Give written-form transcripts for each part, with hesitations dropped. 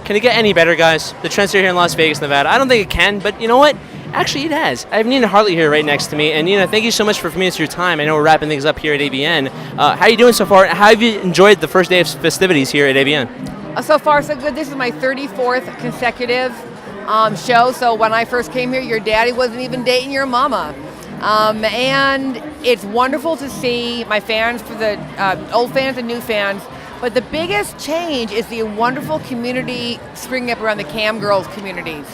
Can it get any better, guys? The Trendsetter here in Las Vegas, Nevada. I don't think it can, but you know what? Actually, it has. I have Nina Hartley here right next to me. And Nina, thank you so much for committing your time. I know we're wrapping things up here at AVN. How are you doing so far? How have you enjoyed the first day of festivities here at AVN? So far, so good. This is my 34th consecutive show. So when I first came here, your daddy wasn't even dating your mama. And it's wonderful to see my fans, for the old fans and new fans. But the biggest change is the wonderful community springing up around the cam girls communities.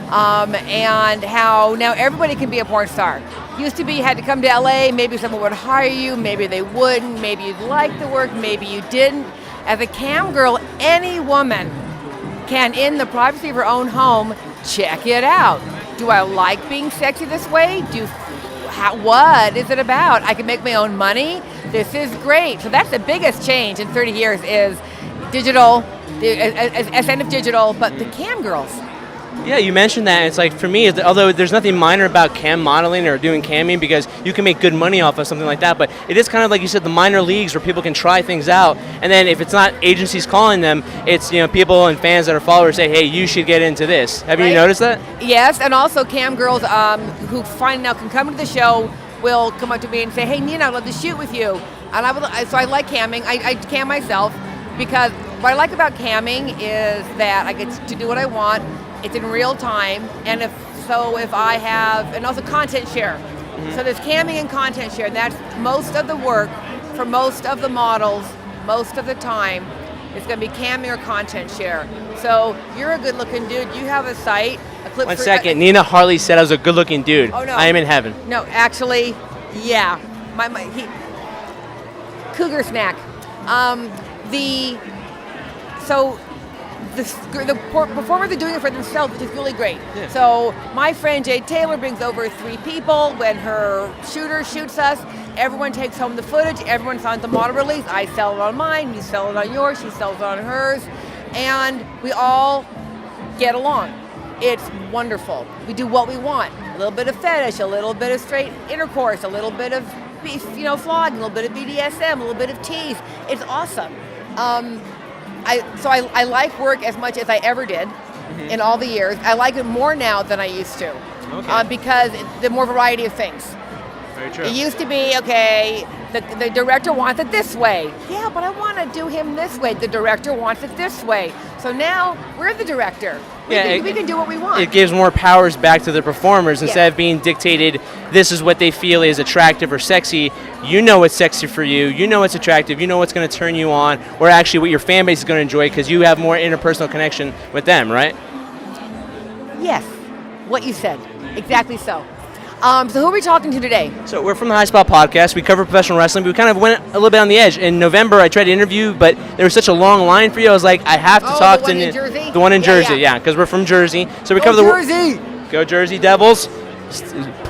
And how now everybody can be a porn star. Used to be you had to come to LA, maybe someone would hire you, maybe they wouldn't, maybe you'd like the work, maybe you didn't. As a cam girl, any woman can, in the privacy of her own home, check it out. Do I like being sexy this way? What is it about? I can make my own money. This is great. So that's the biggest change in 30 years is digital, ascent of digital, but the cam girls. Yeah, you mentioned that. It's like, for me, although there's nothing minor about cam modeling or doing camming because you can make good money off of something like that, but it is kind of like you said, the minor leagues where people can try things out, and then if it's not agencies calling them, it's people and fans that are followers say, hey, you should get into this. Have you noticed that? Yes, and also cam girls who find out can come to the show will come up to me and say, hey, Nina, I'd love to shoot with you. And so I like camming. I cam myself because what I like about camming is that I get to do what I want. It's in real time, and if I have, and also content share. Mm-hmm. So there's camming and content share, and that's most of the work for most of the models, most of the time, it's going to be camming or content share. So you're a good-looking dude. You have a site. One second. Nina Hartley said I was a good-looking dude. Oh, no. I am in heaven. No, actually, yeah. Cougar snack. The performers are doing it for themselves, which is really great. Yeah. So my friend Jade Taylor brings over 3 people. When her shooter shoots us, everyone takes home the footage, everyone signs the model release. I sell it on mine, you sell it on yours, she sells it on hers, and we all get along. It's wonderful. We do what we want. A little bit of fetish, a little bit of straight intercourse, a little bit of flogging, a little bit of BDSM, a little bit of tease. It's awesome. I like work as much as I ever did in all the years. I like it more now than I used to because the more variety of things. Very true. It used to be, okay, the director wants it this way. Yeah, but I want to do him this way. The director wants it this way. So now we're the director. We can do what we want. It gives more powers back to the performers instead of being dictated, this is what they feel is attractive or sexy. You know what's sexy for you. You know what's attractive. You know what's going to turn you on, or actually what your fan base is going to enjoy because you have more interpersonal connection with them, right? Yes, what you said. Exactly so. So who are we talking to today? So we're from the High Spot Podcast. We cover professional wrestling. We kind of went a little bit on the edge. In November, I tried to interview, but there was such a long line for you. I was like, I have to talk to the one in Jersey, yeah, because we're from Jersey. So we Go cover Jersey! Go Jersey Devils.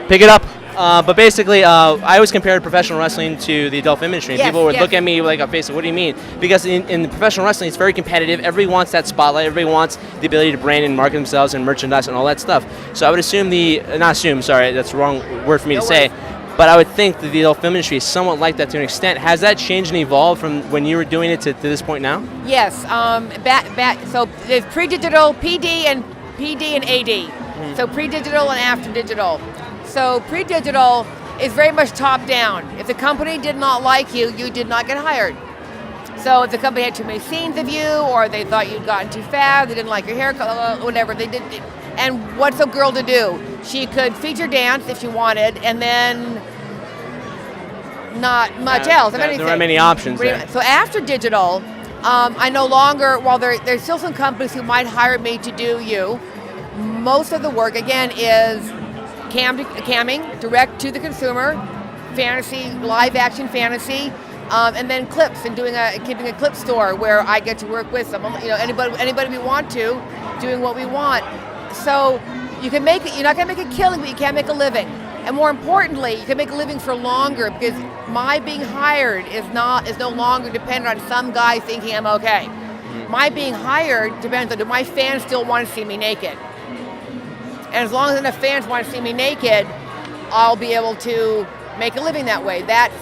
Pick it up. But basically, I always compared professional wrestling to the adult film industry. People would look at me like a face, what do you mean? Because in professional wrestling, it's very competitive. Everybody wants that spotlight. Everybody wants the ability to brand and market themselves and merchandise and all that stuff. So I would assume that's the wrong word for me to say. But I would think that the adult film industry is somewhat like that to an extent. Has that changed and evolved from when you were doing it to this point now? Yes. So there's pre-digital, PD and AD. Mm-hmm. So pre-digital and after digital. So pre-digital is very much top-down. If the company did not like you, you did not get hired. So if the company had too many scenes of you, or they thought you'd gotten too fat, they didn't like your haircut, whatever, they did. And what's a girl to do? She could feature dance if she wanted, and then not much else. There weren't many options there. So after digital, I no longer, while there's still some companies who might hire me to do most of the work, again, is camming, direct to the consumer, fantasy, live action fantasy, and then clips and keeping a clip store where I get to work with someone, anybody we want to, doing what we want. So you're not gonna make a killing, but you can make a living. And more importantly, you can make a living for longer because my being hired is no longer dependent on some guy thinking I'm okay. Mm-hmm. My being hired depends on, do my fans still want to see me naked? And as long as enough fans want to see me naked, I'll be able to make a living that way. That's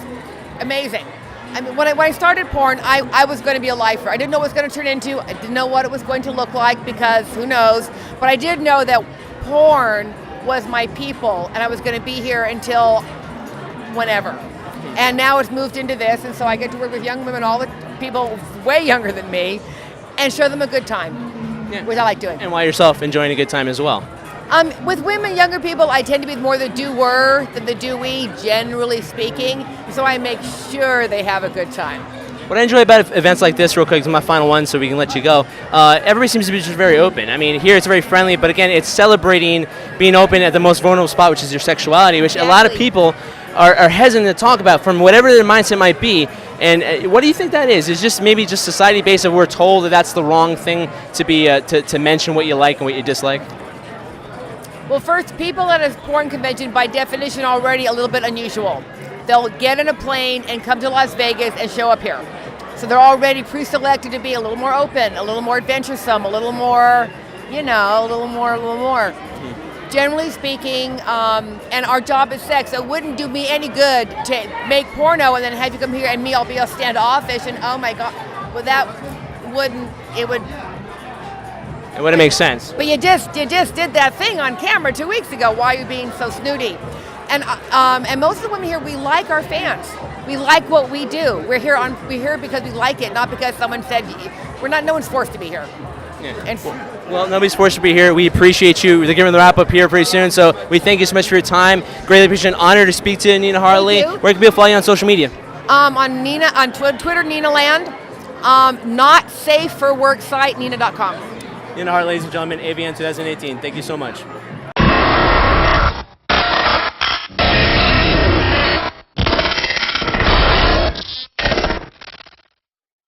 amazing. I mean, when I started porn, I was going to be a lifer. I didn't know what it was going to turn into. I didn't know what it was going to look like because who knows. But I did know that porn was my people, and I was going to be here until whenever. And now it's moved into this, and so I get to work with young women, all the people way younger than me, and show them a good time, which I like doing. And while yourself enjoying a good time as well. With women, younger people, I tend to be more the doer than the doee, generally speaking. So I make sure they have a good time. What I enjoy about events like this, real quick, this is my final one so we can let you go. Everybody seems to be just very open. I mean, here it's very friendly, but again, it's celebrating being open at the most vulnerable spot, which is your sexuality, which a lot of people are hesitant to talk about from whatever their mindset might be. And what do you think that is? Is just maybe just society based that we're told that that's the wrong thing to be to mention what you like and what you dislike? Well, first, people at a porn convention, by definition, are already a little bit unusual. They'll get in a plane and come to Las Vegas and show up here. So they're already pre-selected to be a little more open, a little more adventuresome, a little more, a little more. Generally speaking, and our job is sex, so it wouldn't do me any good to make porno and then have you come here and I'll be all standoffish and oh my God, well it wouldn't make sense. But you just did that thing on camera 2 weeks ago. Why are you being so snooty? And most of the women here, we like our fans. We like what we do. We're here because we like it, not because someone said no one's forced to be here. Yeah. Well, nobody's forced to be here. We appreciate you. They're giving the wrap up here pretty soon, so we thank you so much for your time. Greatly appreciate an honor to speak to Nina Hartley. Where can people follow you on social media? On Twitter, Nina Land. Not safe for work site, Nina.com. Nina Hartley, ladies and gentlemen, AVN 2018. Thank you so much.